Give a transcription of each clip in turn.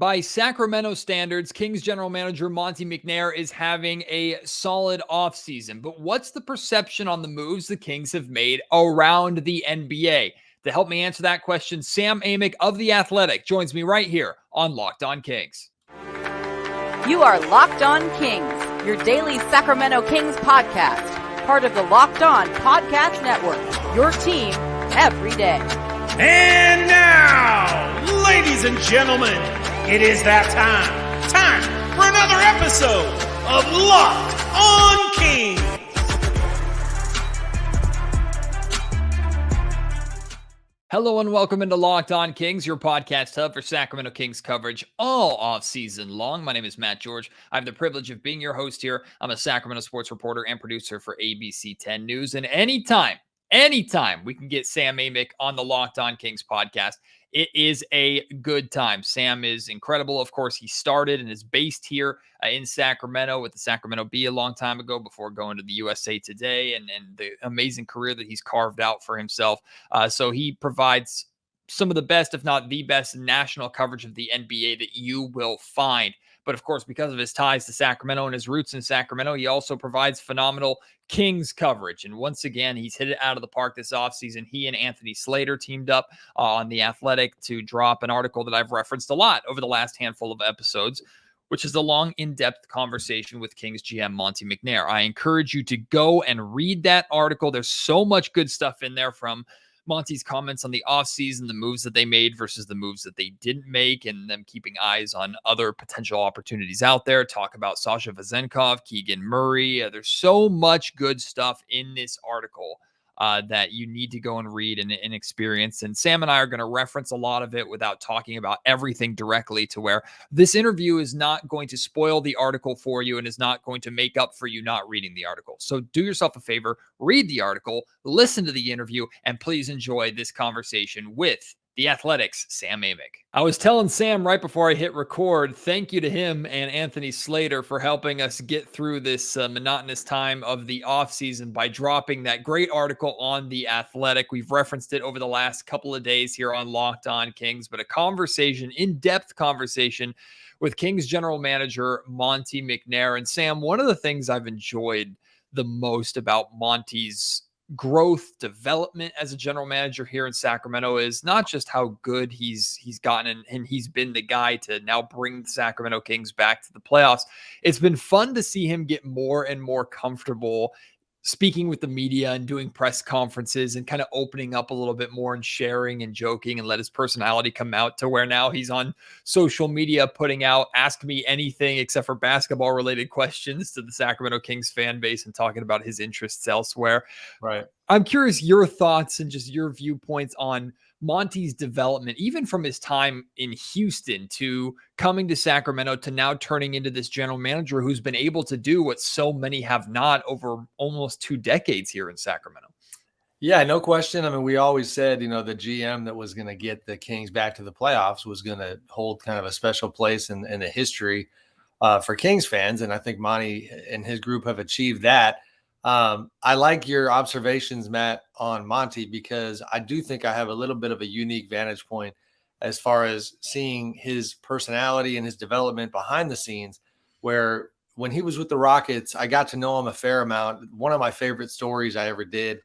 By Sacramento standards, Kings general manager Monte McNair is having a solid offseason. But what's the perception on the moves the Kings have made around the NBA? To help me answer that question, Sam Amick of The Athletic joins me right here on Locked On Kings. You are Locked On Kings, your daily Sacramento Kings podcast, part of the Locked On Podcast Network, your team every day. And now, ladies and gentlemen, it is that time for another episode of Locked On Kings. Hello and welcome into Locked On Kings, your podcast hub for Sacramento Kings coverage all off-season long. My name is Matt George. I have the privilege of being your host here. I'm a Sacramento sports reporter and producer for ABC 10 News. And anytime we can get Sam Amick on the Locked On Kings podcast, it is a good time. Sam is incredible. Of course, he started and is based here in Sacramento with the Sacramento Bee a long time ago before going to the USA Today and the amazing career that he's carved out for himself. So he provides some of the best, if not the best, national coverage of the NBA that you will find. But of course, because of his ties to Sacramento and his roots in Sacramento, he also provides phenomenal Kings coverage. And once again, he's hit it out of the park this offseason. He and Anthony Slater teamed up on The Athletic to drop an article that I've referenced a lot over the last handful of episodes, which is a long, in-depth conversation with Kings GM Monte McNair. I encourage you to go and read that article. There's so much good stuff in there, from Monty's comments on the offseason, the moves that they made versus the moves that they didn't make, and them keeping eyes on other potential opportunities out there. Talk about Sasha Vezenkov, Keegan Murray. There's so much good stuff in this article that you need to go and read and experience. And Sam and I are going to reference a lot of it without talking about everything directly, to where this interview is not going to spoil the article for you and is not going to make up for you not reading the article. So do yourself a favor, read the article, listen to the interview, and please enjoy this conversation with The Athletic's Sam Amick. I was telling Sam right before I hit record, thank you to him and Anthony Slater for helping us get through this monotonous time of the offseason by dropping that great article on The Athletic. We've referenced it over the last couple of days here on Locked On Kings, but a conversation, in-depth conversation with Kings general manager Monte McNair. And Sam, one of the things I've enjoyed the most about Monty's growth, development as a general manager here in Sacramento is not just how good he's gotten and he's been the guy to now bring the Sacramento Kings back to the playoffs. It's been fun to see him get more and more comfortable speaking with the media and doing press conferences and kind of opening up a little bit more and sharing and joking and let his personality come out, to where now he's on social media putting out ask me anything except for basketball related questions to the Sacramento Kings fan base and talking about his interests elsewhere. Right. I'm curious your thoughts and just your viewpoints on Monty's development, even from his time in Houston to coming to Sacramento to now turning into this general manager who's been able to do what so many have not over almost 2 decades here in Sacramento. Yeah, no question. I mean, we always said, the GM that was going to get the Kings back to the playoffs was going to hold kind of a special place in the history for Kings fans. And I think Monty and his group have achieved that. I like your observations, Matt, on Monty, because I do think I have a little bit of a unique vantage point as far as seeing his personality and his development behind the scenes, where when he was with the Rockets, I got to know him a fair amount. One of my favorite stories I ever did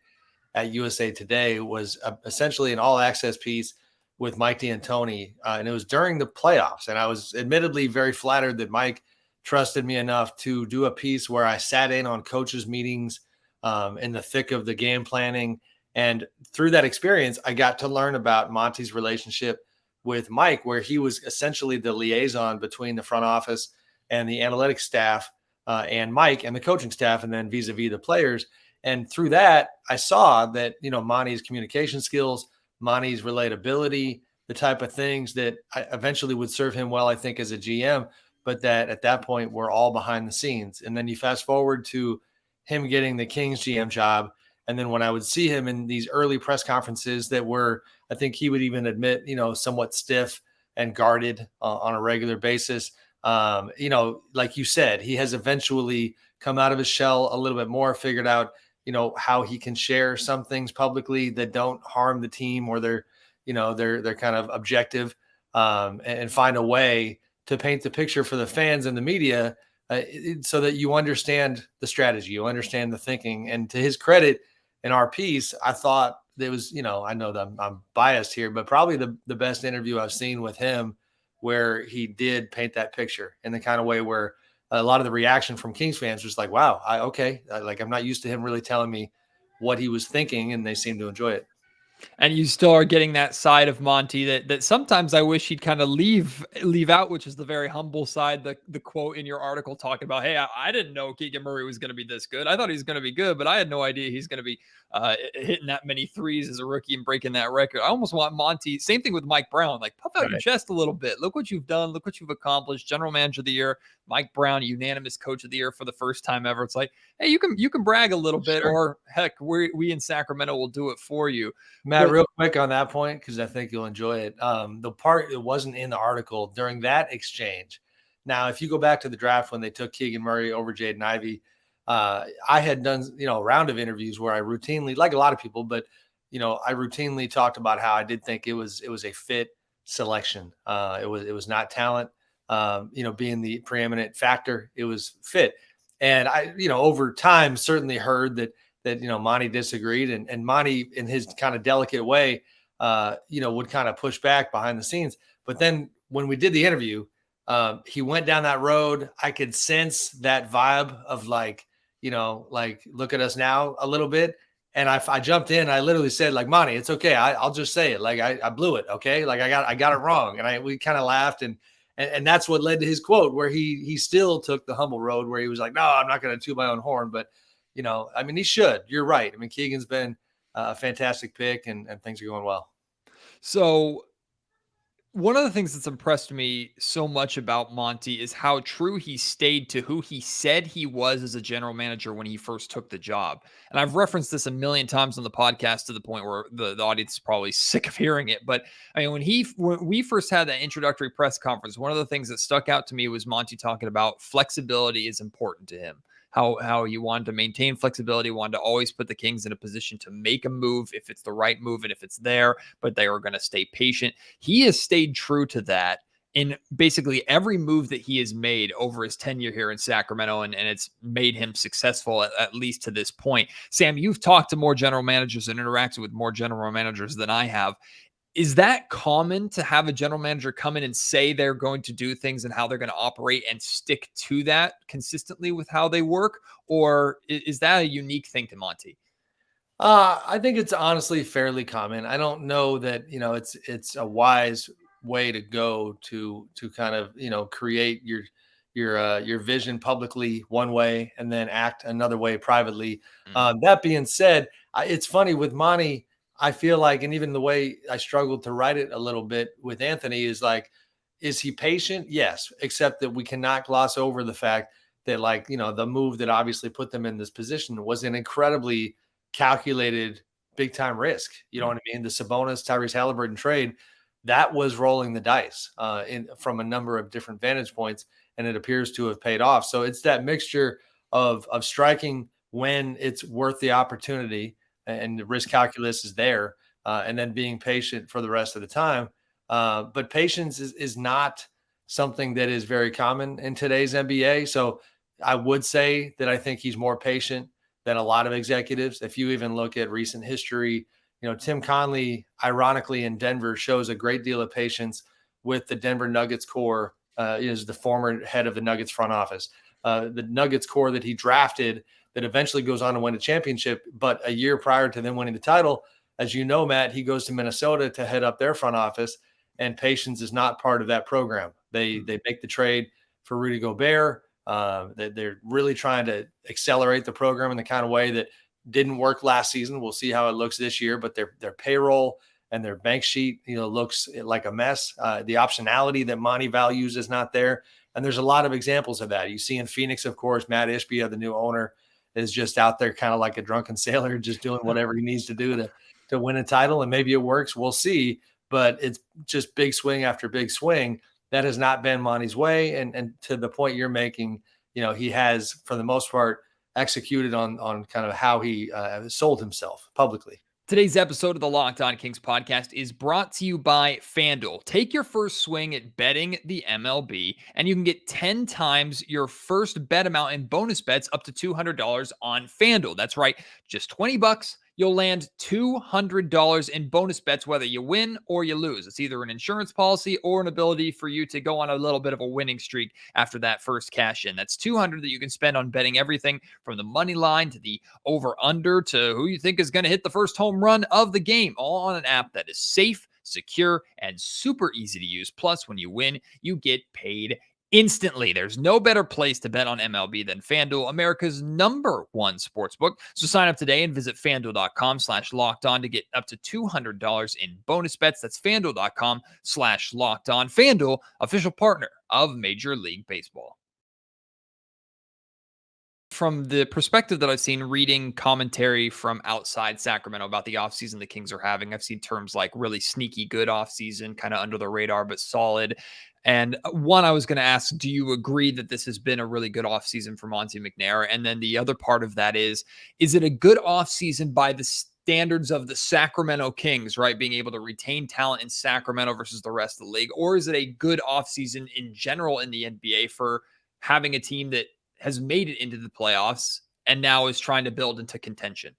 at USA Today was essentially an all-access piece with Mike D'Antoni, and it was during the playoffs. And I was admittedly very flattered that Mike trusted me enough to do a piece where I sat in on coaches' meetings in the thick of the game planning. And through that experience, I got to learn about Monty's relationship with Mike, where he was essentially the liaison between the front office and the analytics staff and Mike and the coaching staff, and then vis-a-vis the players. And through that, I saw that, Monty's communication skills, Monty's relatability, the type of things that eventually would serve him well, I think, as a GM, but that at that point we're all behind the scenes. And then you fast forward to him getting the Kings GM job. And then when I would see him in these early press conferences that were, I think he would even admit, somewhat stiff and guarded on a regular basis. Like you said, he has eventually come out of his shell a little bit more, figured out, how he can share some things publicly that don't harm the team, or they're kind of objective, and find a way to paint the picture for the fans and the media, so that you understand the strategy, you understand the thinking. And to his credit, in our piece, I thought it was, I know that I'm biased here, but probably the best interview I've seen with him, where he did paint that picture in the kind of way where a lot of the reaction from Kings fans was like, wow, I'm not used to him really telling me what he was thinking, and they seem to enjoy it. And you still are getting that side of Monty that sometimes I wish he'd kind of leave out, which is the very humble side. The quote in your article talking about, hey, I didn't know Keegan Murray was going to be this good. I thought he was going to be good, but I had no idea he's going to be hitting that many threes as a rookie and breaking that record. I almost want Monty. Same thing with Mike Brown. Like, puff out your chest a little bit. Look what you've done. Look what you've accomplished. General Manager of the Year, Mike Brown, unanimous Coach of the Year for the first time ever. It's like, hey, you can brag a little bit, or heck, we in Sacramento will do it for you. Matt, real quick on that point, because I think you'll enjoy it. The part that wasn't in the article during that exchange. Now, if you go back to the draft when they took Keegan Murray over Jaden Ivey, I had done, a round of interviews where I routinely, like a lot of people, but, I routinely talked about how I did think it was a fit selection. It was not talent, being the preeminent factor. It was fit. And I, over time, certainly heard that Monty disagreed, and Monty, in his kind of delicate way, would kind of push back behind the scenes. But then when we did the interview, he went down that road. I could sense that vibe of like look at us now a little bit. And I jumped in. I literally said, like, Monty, it's okay. I'll just say it. Like, I blew it. Okay. Like I got it wrong. And we kind of laughed, and that's what led to his quote, where he still took the humble road, where he was like, no, I'm not going to toot my own horn, but he should. You're right. I mean, Keegan's been a fantastic pick, and things are going well. So one of the things that's impressed me so much about Monty is how true he stayed to who he said he was as a general manager when he first took the job. And I've referenced this a million times on the podcast to the point where the audience is probably sick of hearing it. But I mean, when we first had that introductory press conference, one of the things that stuck out to me was Monty talking about flexibility is important to him. How he wanted to maintain flexibility, wanted to always put the Kings in a position to make a move if it's the right move and if it's there, but they are going to stay patient. He has stayed true to that in basically every move that he has made over his tenure here in Sacramento, and it's made him successful at least to this point. Sam, you've talked to more general managers and interacted with more general managers than I have. Is that common to have a general manager come in and say they're going to do things and how they're going to operate and stick to that consistently with how they work? Or is that a unique thing to Monty? I think it's honestly fairly common. I don't know that, it's a wise way to go to kind of, create your vision publicly one way and then act another way privately. That being said, it's funny with Monty. I feel like, and even the way I struggled to write it a little bit with Anthony, is like, is he patient? Yes, except that we cannot gloss over the fact that, like, the move that obviously put them in this position was an incredibly calculated big time risk. You know what I mean? The Sabonis, Tyrese Halliburton trade, that was rolling the dice from a number of different vantage points, and it appears to have paid off. So it's that mixture of striking when it's worth the opportunity, and the risk calculus is there, and then being patient for the rest of the time. But patience is not something that is very common in today's NBA. So I would say that I think he's more patient than a lot of executives. If you even look at recent history, Tim Conley, ironically, in Denver, shows a great deal of patience with the Denver Nuggets core. Is the former head of the Nuggets front office. The Nuggets core that he drafted, that eventually goes on to win a championship. But a year prior to them winning the title, as you know, Matt, he goes to Minnesota to head up their front office, and patience is not part of that program. They make the trade for Rudy Gobert. They're really trying to accelerate the program in the kind of way that didn't work last season. We'll see how it looks this year, but their payroll and their bank sheet, looks like a mess. The optionality that Monty values is not there. And there's a lot of examples of that. You see in Phoenix, of course, Matt Ishbia, the new owner, is just out there kind of like a drunken sailor, just doing whatever he needs to do to win a title. And maybe it works. We'll see. But it's just big swing after big swing. That has not been Monty's way. And to the point you're making, he has, for the most part, executed on kind of how he sold himself publicly. Today's episode of the Locked On Kings podcast is brought to you by FanDuel. Take your first swing at betting the MLB, and you can get 10 times your first bet amount in bonus bets up to $200 on FanDuel. That's right, just $20. You'll land $200 in bonus bets, whether you win or you lose. It's either an insurance policy or an ability for you to go on a little bit of a winning streak after that first cash in. That's $200 that you can spend on betting everything from the money line to the over under to who you think is going to hit the first home run of the game, all on an app that is safe, secure, and super easy to use. Plus, when you win, you get paid instantly. There's no better place to bet on MLB than FanDuel, America's #1 sportsbook. So sign up today and visit FanDuel.com/lockedon to get up to $200 in bonus bets. That's FanDuel.com/lockedon. FanDuel, official partner of Major League Baseball. From the perspective that I've seen reading commentary from outside Sacramento about the offseason the Kings are having, I've seen terms like really sneaky good offseason, kind of under the radar, but solid. And one, I was going to ask, do you agree that this has been a really good offseason for Monte McNair? And then the other part of that is it a good offseason by the standards of the Sacramento Kings, right? Being able to retain talent in Sacramento versus the rest of the league? Or is it a good offseason in general in the NBA for having a team that has made it into the playoffs and now is trying to build into contention?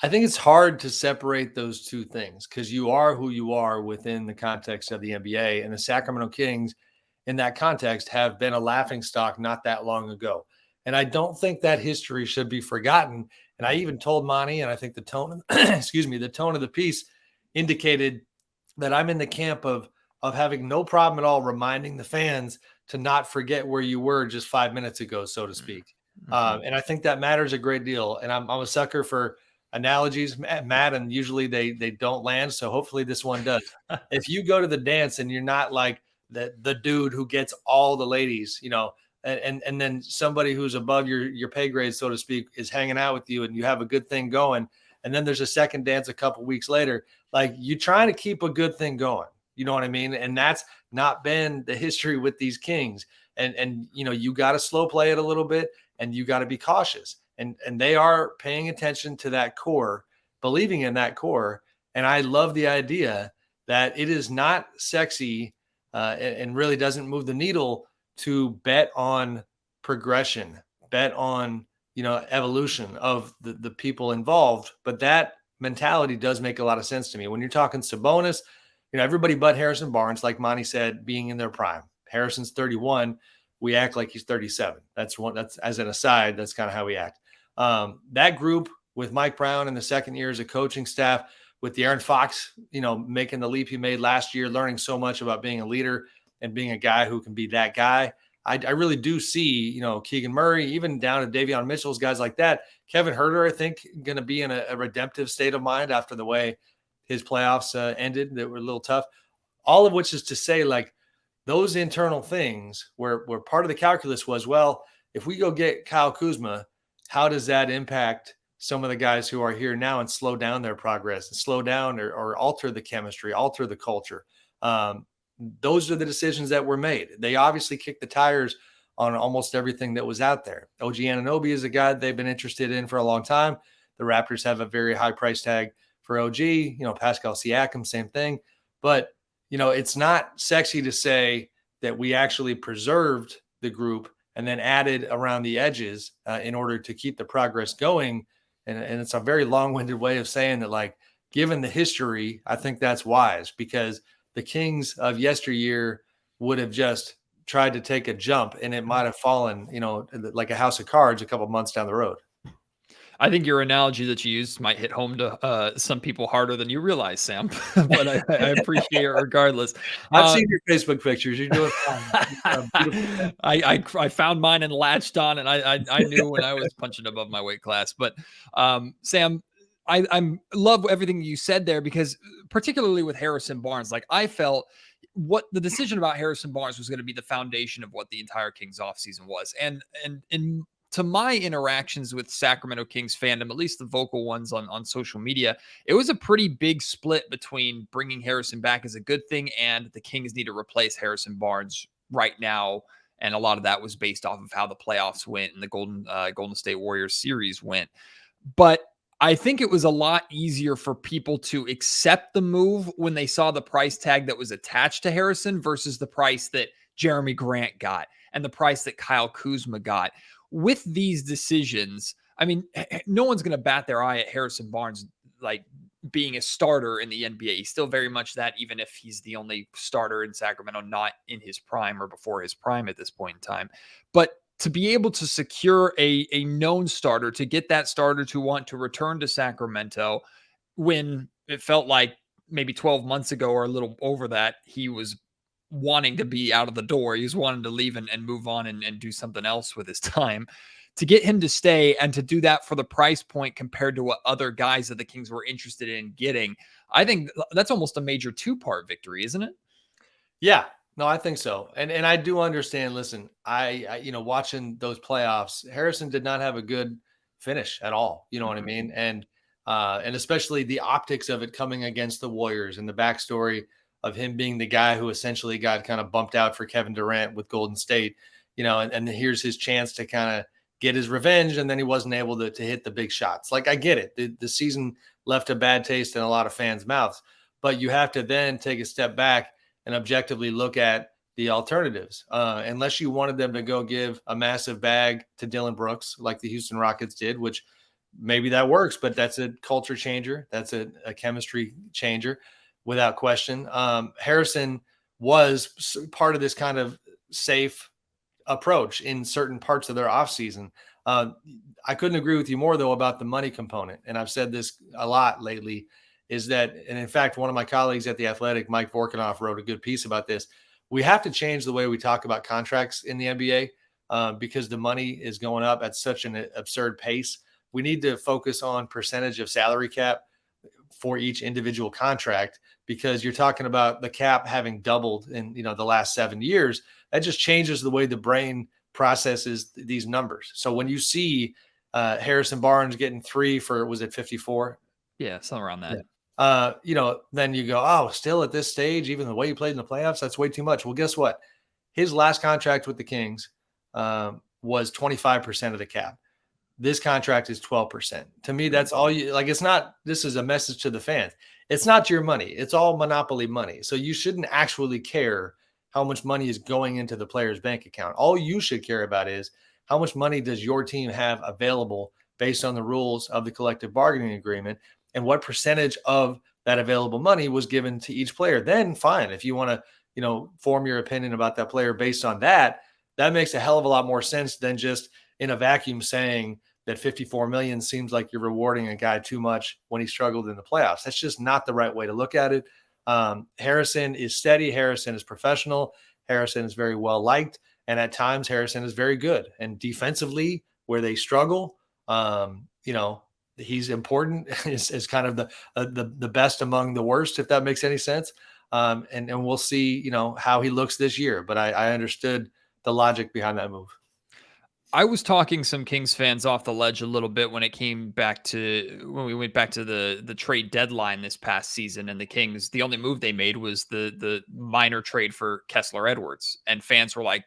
I think it's hard to separate those two things because you are who you are within the context of the NBA, and the Sacramento Kings in that context have been a laughingstock not that long ago. And I don't think that history should be forgotten. And I even told Monty, and I think the tone, the tone of the piece indicated that I'm in the camp of having no problem at all reminding the fans to not forget where you were just 5 minutes ago, so to speak. Mm-hmm. And I think that matters a great deal. And I'm a sucker for analogies, Matt, and usually they don't land. So hopefully this one does. If you go to the dance and you're not like the dude who gets all the ladies, and then somebody who's above your pay grade, so to speak, is hanging out with you and you have a good thing going, and then there's a second dance a couple weeks later, like you're trying to keep a good thing going. You know what I mean? And that's not been the history with these Kings. And you got to slow play it a little bit, and you got to be cautious. And they are paying attention to that core, believing in that core. And I love the idea that it is not sexy and really doesn't move the needle to bet on progression, bet on, evolution of the people involved. But that mentality does make a lot of sense to me. When you're talking Sabonis, everybody but Harrison Barnes, like Monty said, being in their prime. Harrison's 31. We act like he's 37. That's as an aside, that's kind of how we act. That group with Mike Brown in the second year as a coaching staff, with the Aaron Fox, making the leap he made last year, learning so much about being a leader and being a guy who can be that guy. I really do see, Keegan Murray, even down to Davion Mitchell's guys like that. Kevin Huerter, I think, going to be in a redemptive state of mind after the way his playoffs ended that were a little tough. All of which is to say, like, those internal things where part of the calculus was, well, if we go get Kyle Kuzma, how does that impact some of the guys who are here now and slow down their progress and slow down or alter the chemistry, alter the culture? Those are the decisions that were made. They obviously kicked the tires on almost everything that was out there. OG Anunoby is a guy they've been interested in for a long time. The Raptors have a very high price tag for OG, Pascal Siakam, same thing. But, it's not sexy to say that we actually preserved the group and then added around the edges in order to keep the progress going. And it's a very long-winded way of saying that, like, given the history, I think that's wise, because the Kings of yesteryear would have just tried to take a jump and it might have fallen, like a house of cards a couple months down the road. I think your analogy that you used might hit home to some people harder than you realize, Sam, but I appreciate it regardless. I've seen your Facebook pictures. You're doing fine. I found mine and latched on, and I knew when I was punching above my weight class. But Sam, I love everything you said there, because particularly with Harrison Barnes, like, I felt what the decision about Harrison Barnes was going to be the foundation of what the entire Kings offseason was. And to my interactions with Sacramento Kings fandom, at least the vocal ones on social media, it was a pretty big split between bringing Harrison back as a good thing and the Kings need to replace Harrison Barnes right now. And a lot of that was based off of how the playoffs went and the Golden State Warriors series went. But I think it was a lot easier for people to accept the move when they saw the price tag that was attached to Harrison versus the price that Jeremy Grant got and the price that Kyle Kuzma got. With these decisions, I mean, no one's going to bat their eye at Harrison Barnes like being a starter in the NBA. He's still very much that, even if he's the only starter in Sacramento, not in his prime or before his prime at this point in time. But to be able to secure a known starter, to get that starter to want to return to Sacramento when it felt like maybe 12 months ago or a little over that, he was wanting to be out of the door. He was wanting to leave and move on and do something else with his time. To get him to stay and to do that for the price point compared to what other guys that the Kings were interested in getting, I think that's almost a major two-part victory, isn't it? Yeah, no, I think so. And I do understand. Listen, I watching those playoffs, Harrison did not have a good finish at all. You know what I mean? And especially the optics of it coming against the Warriors and the backstory of him being the guy who essentially got kind of bumped out for Kevin Durant with Golden State, and here's his chance to kind of get his revenge. And then he wasn't able to hit the big shots. Like, I get it. The season left a bad taste in a lot of fans' mouths, but you have to then take a step back and objectively look at the alternatives. Unless you wanted them to go give a massive bag to Dillon Brooks like the Houston Rockets did, which maybe that works, but that's a culture changer. That's a chemistry changer without question. Harrison was part of this kind of safe approach in certain parts of their offseason. I couldn't agree with you more, though, about the money component. And I've said this a lot lately, is that, and in fact, one of my colleagues at The Athletic, Mike Vorkanoff, wrote a good piece about this. We have to change the way we talk about contracts in the NBA because the money is going up at such an absurd pace. We need to focus on percentage of salary cap for each individual contract, because you're talking about the cap having doubled in the last 7 years. That just changes the way the brain processes these numbers. So when you see Harrison Barnes getting 3 for, was it 54? Yeah, somewhere around that. Then you go, oh, still at this stage, even the way he played in the playoffs, that's way too much. Well, guess what? His last contract with the Kings was 25% of the cap. This contract is 12%. To me, that's all you like. It's not, this is a message to the fans. It's not your money. It's all monopoly money. So you shouldn't actually care how much money is going into the player's bank account. All you should care about is how much money does your team have available based on the rules of the collective bargaining agreement, and what percentage of that available money was given to each player. Then fine. If you want to, form your opinion about that player based on that, that makes a hell of a lot more sense than just in a vacuum saying that $54 million seems like you're rewarding a guy too much when he struggled in the playoffs. That's just not the right way to look at it. Harrison is steady. Harrison is professional. Harrison is very well liked. And at times Harrison is very good. And defensively, where they struggle, he's important. is kind of the best among the worst, if that makes any sense. And we'll see, how he looks this year. But I understood the logic behind that move. I was talking some Kings fans off the ledge a little bit when we went back to the trade deadline this past season, and the Kings, the only move they made was the minor trade for Kessler Edwards. And fans were like,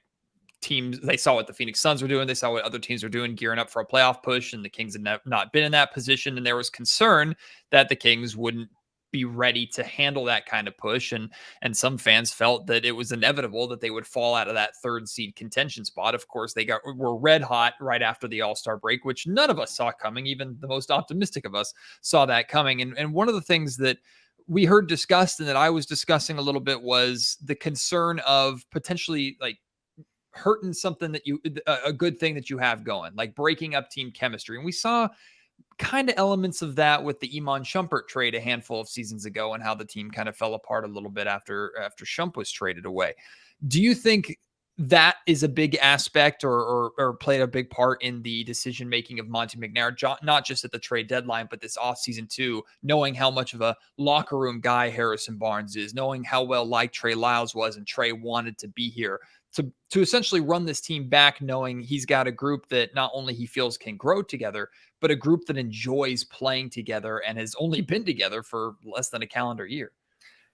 they saw what the Phoenix Suns were doing. They saw what other teams were doing, gearing up for a playoff push, and the Kings had not been in that position. And there was concern that the Kings wouldn't be ready to handle that kind of push. And some fans felt that it was inevitable that they would fall out of that 3rd seed contention spot. Of course, they were red hot right after the All-Star break, which none of us saw coming. Even the most optimistic of us saw that coming. And one of the things that we heard discussed and that I was discussing a little bit was the concern of potentially like hurting something a good thing that you have going, like breaking up team chemistry. And we saw kind of elements of that with the Iman Shumpert trade a handful of seasons ago, and how the team kind of fell apart a little bit after Shump was traded away. Do you think that is a big aspect or played a big part in the decision-making of Monte McNair, not just at the trade deadline, but this offseason too, knowing how much of a locker room guy Harrison Barnes is, knowing how well liked Trey Lyles was, and Trey wanted to be here to essentially run this team back, knowing he's got a group that not only he feels can grow together, but a group that enjoys playing together and has only been together for less than a calendar year.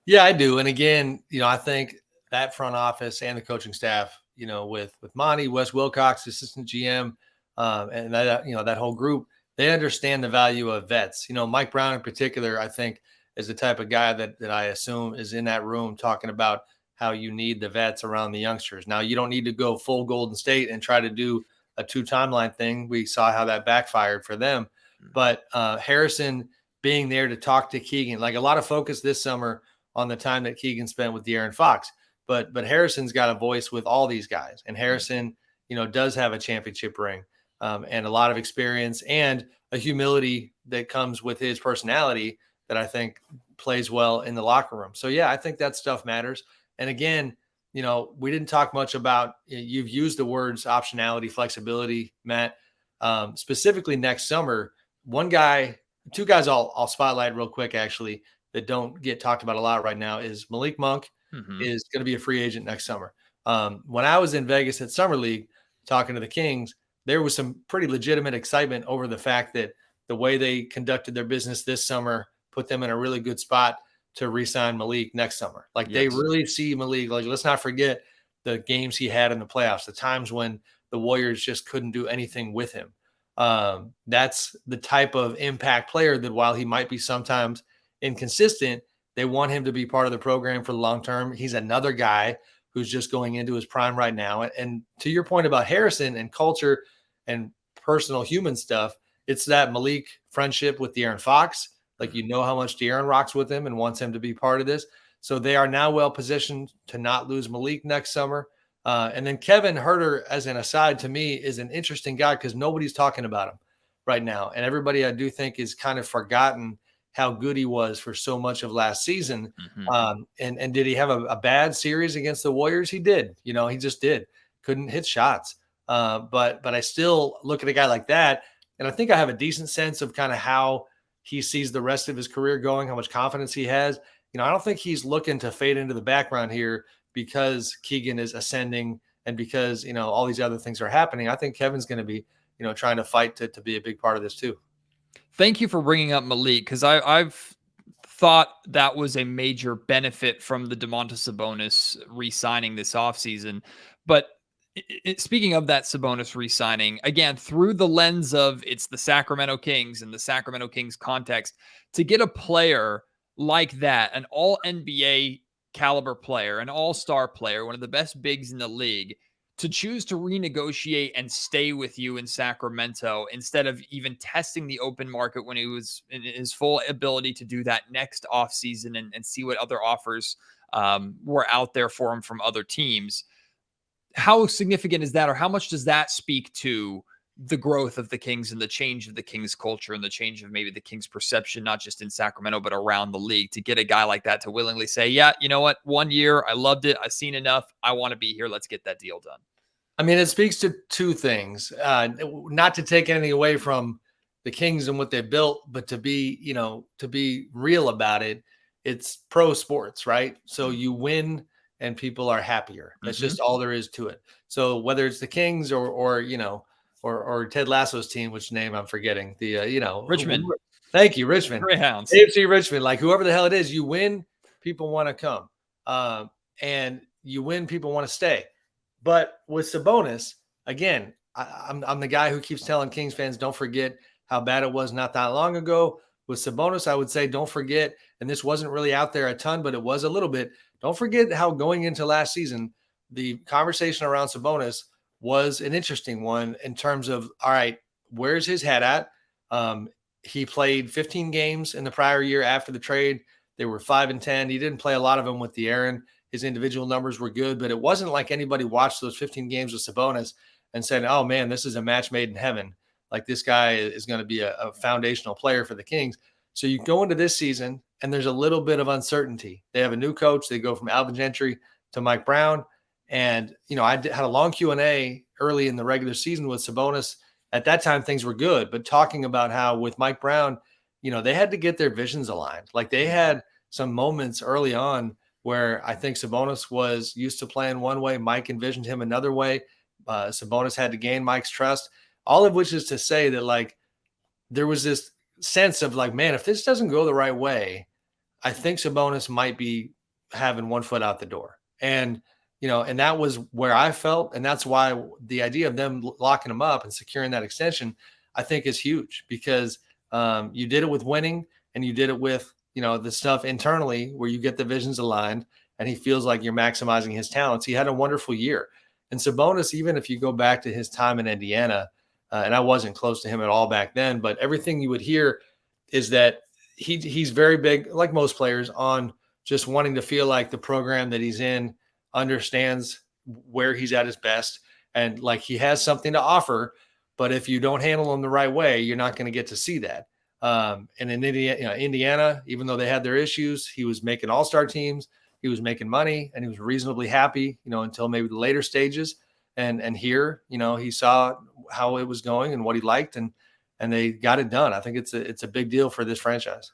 Yeah, I do. And again, I think that front office and the coaching staff, with Monty, Wes Wilcox, assistant GM, and that, that whole group, they understand the value of vets. Mike Brown in particular, I think, is the type of guy that I assume is in that room talking about how you need the vets around the youngsters. Now, you don't need to go full Golden State and try to do a 2 timeline thing. We saw how that backfired for them. But Harrison being there to talk to Keegan, like a lot of focus this summer on the time that Keegan spent with De'Aaron Fox. But Harrison's got a voice with all these guys. And Harrison, does have a championship ring and a lot of experience and a humility that comes with his personality that I think plays well in the locker room. So, yeah, I think that stuff matters. And again, we didn't talk much about, you've used the words optionality, flexibility, Matt, specifically next summer. Two guys I'll spotlight real quick, actually, that don't get talked about a lot right now is Malik Monk is going to be a free agent next summer. When I was in Vegas at Summer League talking to the Kings, there was some pretty legitimate excitement over the fact that the way they conducted their business this summer put them in a really good spot to re-sign Malik next summer. Like They really see Malik. Like, let's not forget the games he had in the playoffs, the times when the Warriors just couldn't do anything with him. That's the type of impact player that while he might be sometimes inconsistent, they want him to be part of the program for the long term. He's another guy who's just going into his prime right now. And to your point about Harrison and culture and personal human stuff, it's that Malik friendship with De'Aaron Fox. Like, how how much De'Aaron rocks with him and wants him to be part of this. So they are now well positioned to not lose Malik next summer. And then Kevin Huerter, as an aside, to me, is an interesting guy because nobody's talking about him right now. And everybody, I do think, is kind of forgotten how good he was for so much of last season. And did he have a bad series against the Warriors? He did. He just did. Couldn't hit shots. But I still look at a guy like that, and I think I have a decent sense of kind of how he sees the rest of his career going, how much confidence he has. I don't think he's looking to fade into the background here because Keegan is ascending and because, all these other things are happening. I think Kevin's going to be, trying to fight to be a big part of this too. Thank you for bringing up Malik, because I've thought that was a major benefit from the Domantas Sabonis re-signing this offseason. But speaking of that Sabonis re-signing, again, through the lens of it's the Sacramento Kings and the Sacramento Kings context, to get a player like that, an all-NBA caliber player, an all-star player, one of the best bigs in the league, to choose to renegotiate and stay with you in Sacramento instead of even testing the open market when he was in his full ability to do that next offseason and see what other offers were out there for him from other teams. How significant is that, or how much does that speak to the growth of the Kings and the change of the Kings culture and the change of maybe the Kings perception, not just in Sacramento, but around the league, to get a guy like that to willingly say, yeah, you know what, 1 year, I loved it, I've seen enough, I want to be here, let's get that deal done? I mean, it speaks to two things, not to take anything away from the Kings and what they built, but to be real about it. It's pro sports, right? So you win and people are happier. That's just all there is to it. So whether it's the Kings or Ted Lasso's team, which name I'm forgetting, Richmond. Thank you, Richmond. Greyhounds. AFC Richmond, like whoever the hell it is, you win, people want to come. And you win, people want to stay. But with Sabonis, again, I'm the guy who keeps telling Kings fans, don't forget how bad it was not that long ago. With Sabonis, I would say don't forget, and this wasn't really out there a ton, but it was a little bit, don't forget how going into last season, the conversation around Sabonis was an interesting one in terms of, all right, where's his head at? He played 15 games in the prior year after the trade. They were 5-10. He didn't play a lot of them with De'Aaron. His individual numbers were good, but it wasn't like anybody watched those 15 games with Sabonis and said, oh man, this is a match made in heaven. Like this guy is going to be a foundational player for the Kings. So you go into this season and there's a little bit of uncertainty. They have a new coach. They go from Alvin Gentry to Mike Brown. And, I had a long Q&A early in the regular season with Sabonis. At that time, things were good, but talking about how with Mike Brown, they had to get their visions aligned. Like they had some moments early on where I think Sabonis was used to playing one way. Mike envisioned him another way. Sabonis had to gain Mike's trust, all of which is to say that like there was this sense of like, man, if this doesn't go the right way, I think Sabonis might be having one foot out the door. And, and that was where I felt. And that's why the idea of them locking him up and securing that extension, I think is huge because you did it with winning and you did it with, the stuff internally where you get the visions aligned and he feels like you're maximizing his talents. He had a wonderful year. And Sabonis, even if you go back to his time in Indiana, and I wasn't close to him at all back then, but everything you would hear is that he's very big, like most players, on just wanting to feel like the program that he's in understands where he's at his best and like he has something to offer. But if you don't handle him the right way, you're not going to get to see that. And in Indiana, even though they had their issues, he was making all-star teams, he was making money, and he was reasonably happy, until maybe the later stages. And here, he saw how it was going and what he liked, and they got it done. I think it's a big deal for this franchise.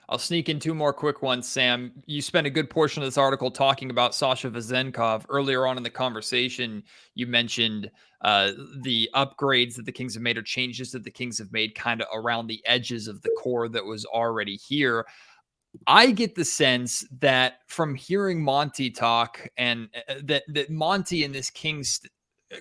I'll sneak in two more quick ones, Sam. You spent a good portion of this article talking about Sasha Vezenkov. Earlier on in the conversation, you mentioned the upgrades that the Kings have made or changes that the Kings have made kind of around the edges of the core that was already here. I get the sense that from hearing Monty talk and that Monty in this Kings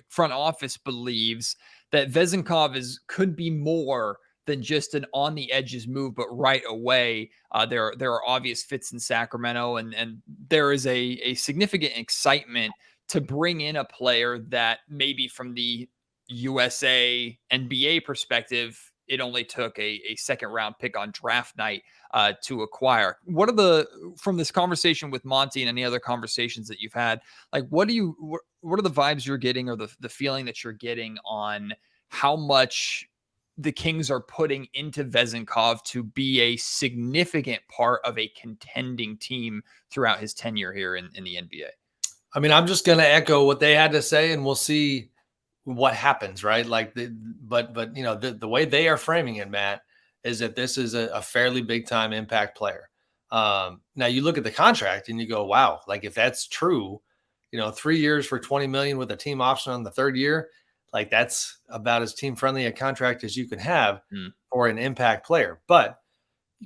front office believes that Vezenkov could be more than just an on the edges move, but right away, there are obvious fits in Sacramento, and there is a significant excitement to bring in a player that maybe from the USA NBA perspective, it only took a second round pick on draft night to acquire. From this conversation with Monty and any other conversations that you've had, like what are the vibes you're getting or the feeling that you're getting on how much the Kings are putting into Vezenkov to be a significant part of a contending team throughout his tenure here in the NBA? I mean, I'm just going to echo what they had to say, and we'll see what happens, right? Like, the way they are framing it, Matt, is that this is a fairly big time impact player. Now you look at the contract and you go, wow, like if that's true, 3 years for $20 million with a team option on the third year, like that's about as team friendly a contract as you can have for an impact player. But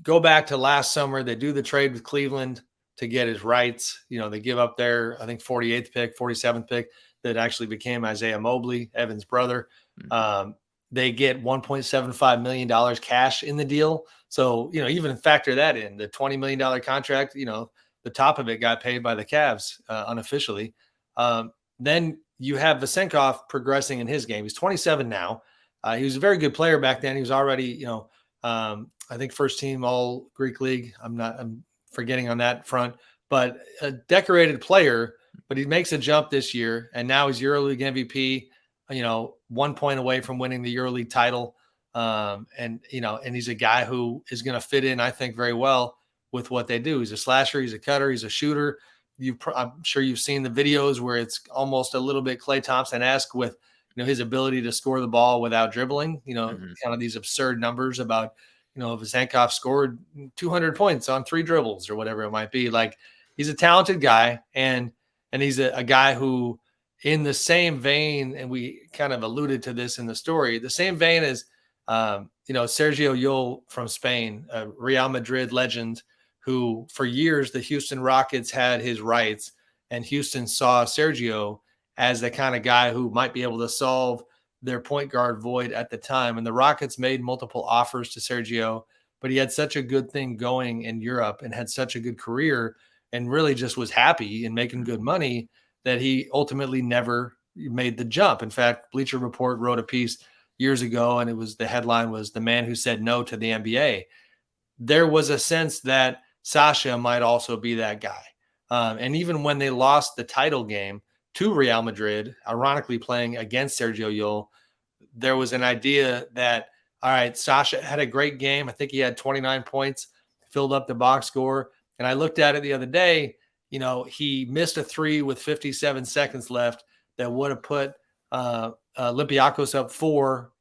go back to last summer, they do the trade with Cleveland to get his rights. They give up their, I think 47th pick that actually became Isaiah Mobley, Evan's brother. They get $1.75 million cash in the deal. So, even factor that in, the $20 million contract, the top of it got paid by the Cavs unofficially. Then you have Vezenkov progressing in his game. He's 27 now. He was a very good player back then. He was already, I think first team all Greek league. I'm forgetting on that front, but a decorated player, but he makes a jump this year. And now he's EuroLeague MVP, 1 point away from winning the EuroLeague title. And he's a guy who is going to fit in, I think, very well with what they do. He's a slasher. He's a cutter. He's a shooter. I'm sure you've seen the videos where it's almost a little bit Klay Thompson-esque with, his ability to score the ball without dribbling, kind of these absurd numbers about, Vezenkov scored 200 points on 3 dribbles or whatever it might be. Like, he's a talented guy, and he's a guy who, in the same vein, and we kind of alluded to this in the story, the same vein as, Sergio Yul from Spain, a Real Madrid legend, who for years the Houston Rockets had his rights, and Houston saw Sergio as the kind of guy who might be able to solve their point guard void at the time. And the Rockets made multiple offers to Sergio, but he had such a good thing going in Europe and had such a good career and really just was happy and making good money that he ultimately never made the jump. In fact, Bleacher Report wrote a piece years ago, and the headline was "The Man Who Said No to the NBA." There was a sense that Sasha might also be that guy. And even when they lost the title game to Real Madrid, ironically playing against Sergio Yul, there was an idea that, all right, Sasha had a great game. I think he had 29 points, filled up the box score. And I looked at it the other day, he missed a 3 with 57 seconds left that would have put Olympiacos up 4,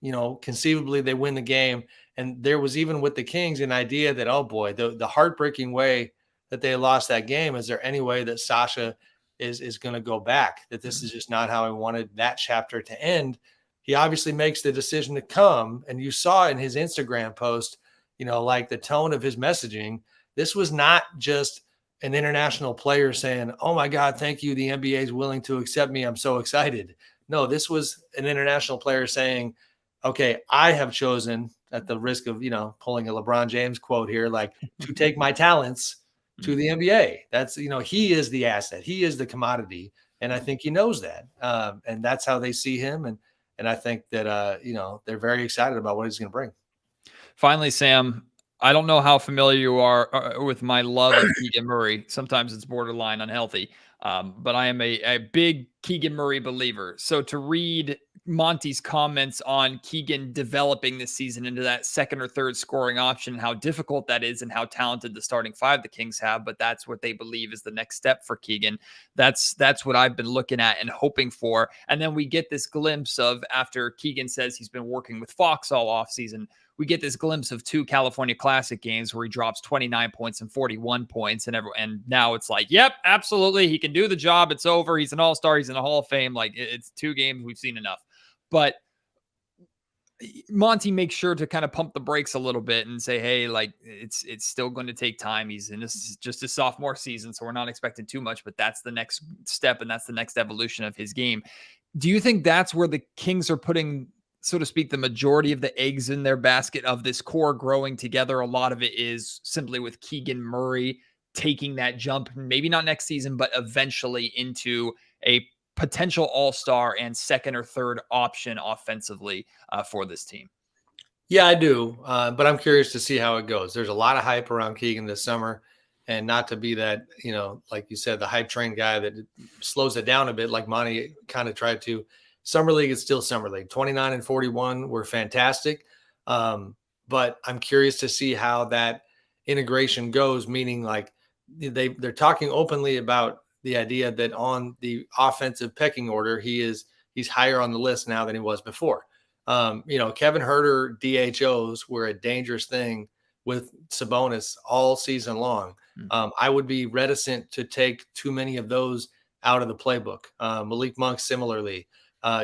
conceivably they win the game. And there was, even with the Kings, an idea that, oh boy, the heartbreaking way that they lost that game, is there any way that Sasha is going to go back, that this is just not how I wanted that chapter to end? He obviously makes the decision to come, and you saw in his Instagram post, like the tone of his messaging, this was not just an international player saying, oh my God, thank you, the NBA is willing to accept me, I'm so excited. No, this was an international player saying, okay, I have chosen, at the risk of, pulling a LeBron James quote here, like, to take my talents to the NBA. That's, he is the asset. He is the commodity. And I think he knows that. And that's how they see him. And I think that, they're very excited about what he's going to bring. Finally, Sam, I don't know how familiar you are with my love of Keegan Murray. Sometimes it's borderline unhealthy, but I am a big Keegan Murray believer. So to read Monty's comments on Keegan developing this season into that second or third scoring option, and how difficult that is and how talented the starting five the Kings have, but that's what they believe is the next step for Keegan. That's what I've been looking at and hoping for. And then we get this glimpse of, after Keegan says he's been working with Fox all offseason, we get this glimpse of 2 California Classic games where he drops 29 points and 41 points. And now it's like, yep, absolutely. He can do the job. It's over. He's an all-star. He's in the Hall of Fame. Like, it's 2 games. We've seen enough. But Monty makes sure to kind of pump the brakes a little bit and say, hey, like, it's still going to take time. He's in just his sophomore season, so we're not expecting too much, but that's the next step and that's the next evolution of his game. Do you think that's where the Kings are putting, so to speak, the majority of the eggs in their basket of this core growing together? A lot of it is simply with Keegan Murray taking that jump, maybe not next season, but eventually into a potential all-star and second or third option offensively for this team. Yeah, I do. But I'm curious to see how it goes. There's a lot of hype around Keegan this summer, and not to be that, like you said, the hype train guy that slows it down a bit, like Monty kind of tried to. Summer League is still Summer League. 29 and 41 were fantastic. But I'm curious to see how that integration goes, meaning like they're talking openly about the idea that on the offensive pecking order, he's higher on the list now than he was before. Kevin Huerter DHOs were a dangerous thing with Sabonis all season long. I would be reticent to take too many of those out of the playbook. Malik Monk, similarly.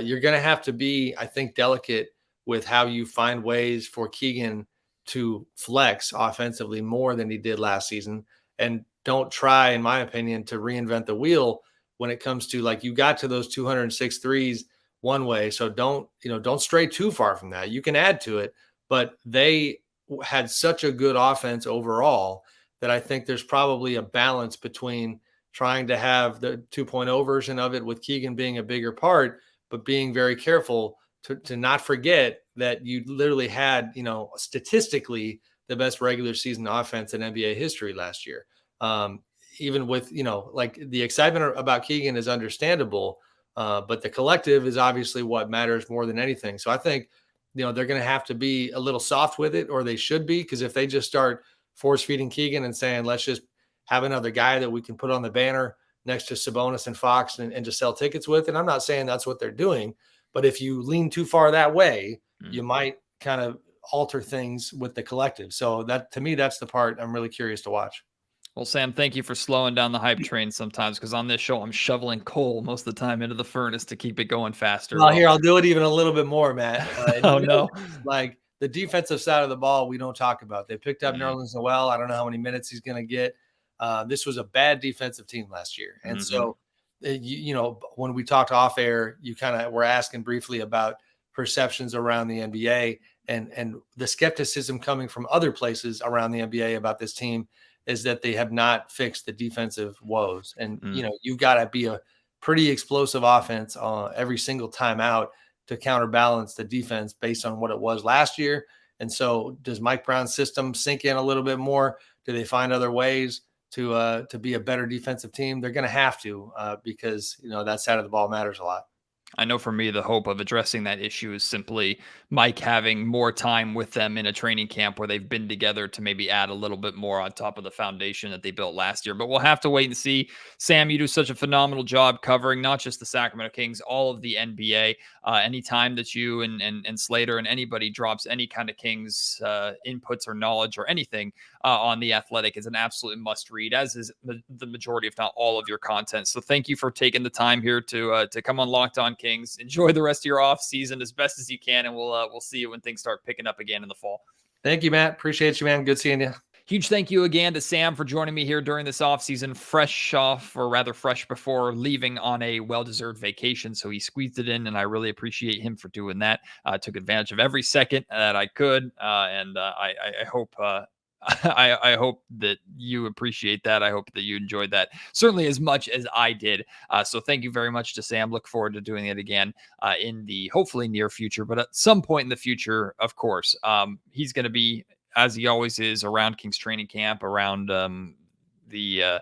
You're going to have to be, I think, delicate with how you find ways for Keegan to flex offensively more than he did last season. And don't try, in my opinion, to reinvent the wheel when it comes to, like, you got to those 206 threes one way. So don't stray too far from that. You can add to it, but they had such a good offense overall that I think there's probably a balance between trying to have the 2.0 version of it with Keegan being a bigger part, but being very careful to not forget that you literally had, statistically the best regular season offense in NBA history last year. Even with, like, the excitement about Keegan is understandable, but the collective is obviously what matters more than anything. So I think, they're going to have to be a little soft with it, or they should be, because if they just start force feeding Keegan and saying, let's just have another guy that we can put on the banner next to Sabonis and Fox and just sell tickets with. And I'm not saying that's what they're doing, but if you lean too far that way, you might kind of alter things with the collective. So that, to me, that's the part I'm really curious to watch. Well, Sam, thank you for slowing down the hype train sometimes, because on this show, I'm shoveling coal most of the time into the furnace to keep it going faster. Well, here, I'll do it even a little bit more, Matt. Oh, no. Like, the defensive side of the ball, we don't talk about. They picked up Nerlens Noel. I don't know how many minutes he's going to get. This was a bad defensive team last year. And so, when we talked off air, you kind of were asking briefly about perceptions around the NBA and the skepticism coming from other places around the NBA about this team is that they have not fixed the defensive woes. And, you've got to be a pretty explosive offense every single time out to counterbalance the defense based on what it was last year. And so does Mike Brown's system sink in a little bit more? Do they find other ways to be a better defensive team? They're going to have to because, that side of the ball matters a lot. I know for me, the hope of addressing that issue is simply Mike having more time with them in a training camp where they've been together to maybe add a little bit more on top of the foundation that they built last year. But we'll have to wait and see. Sam, you do such a phenomenal job covering not just the Sacramento Kings, all of the NBA. Anytime that you and Slater and anybody drops any kind of Kings inputs or knowledge or anything on The Athletic is an absolute must read, as is the majority, if not all, of your content. So thank you for taking the time here to come on Locked On Kings. Enjoy the rest of your off season as best as you can, and we'll see you when things start picking up again in the fall. Thank you, Matt. Appreciate you, man. Good seeing you. Huge thank you again to Sam for joining me here during this offseason, fresh before leaving on a well-deserved vacation. So he squeezed it in, and I really appreciate him for doing that. Took advantage of every second that I could, and I hope I hope that you appreciate that. I hope that you enjoyed that certainly as much as I did. So thank you very much to Sam. Look forward to doing it again in the hopefully near future, but at some point in the future, of course. He's going to be, as he always is, around Kings training camp, around the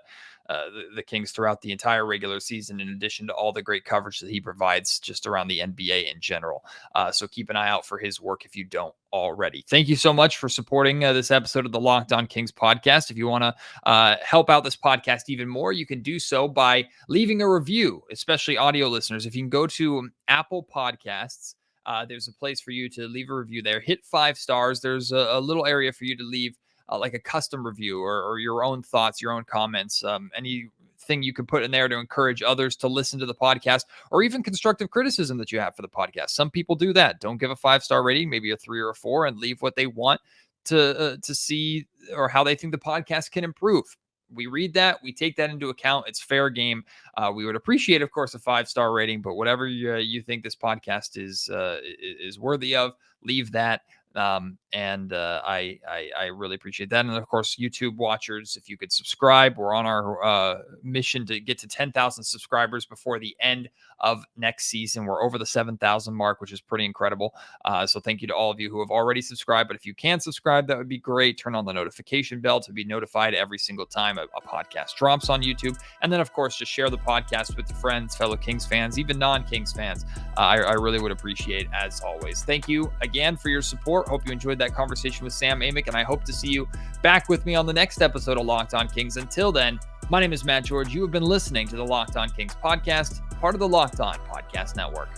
Kings throughout the entire regular season, in addition to all the great coverage that he provides just around the NBA in general. So keep an eye out for his work if you don't already. Thank you so much for supporting this episode of the Locked On Kings podcast. If you want to help out this podcast even more, you can do so by leaving a review, especially audio listeners. If you can go to Apple Podcasts, there's a place for you to leave a review there. Hit 5 stars. There's a little area for you to leave like a custom review or your own thoughts, your own comments, anything you can put in there to encourage others to listen to the podcast, or even constructive criticism that you have for the podcast. Some people do that. Don't give a 5-star rating, maybe a 3 or a 4, and leave what they want to see or how they think the podcast can improve. We read that. We take that into account. It's fair game. We would appreciate, of course, a 5-star rating, but whatever you think this podcast is worthy of, leave that. I really appreciate that. And of course, YouTube watchers, if you could subscribe, we're on our mission to get to 10,000 subscribers before the end of next season. We're over the 7,000 mark, which is pretty incredible. So thank you to all of you who have already subscribed. But if you can subscribe, that would be great. Turn on the notification bell to be notified every single time a podcast drops on YouTube. And then, of course, just share the podcast with your friends, fellow Kings fans, even non-Kings fans. I really would appreciate, as always. Thank you again for your support. Hope you enjoyed that conversation with Sam Amick, and I hope to see you back with me on the next episode of Locked On Kings. Until then, my name is Matt George. You have been listening to the Locked On Kings podcast, part of the Locked On Podcast Network.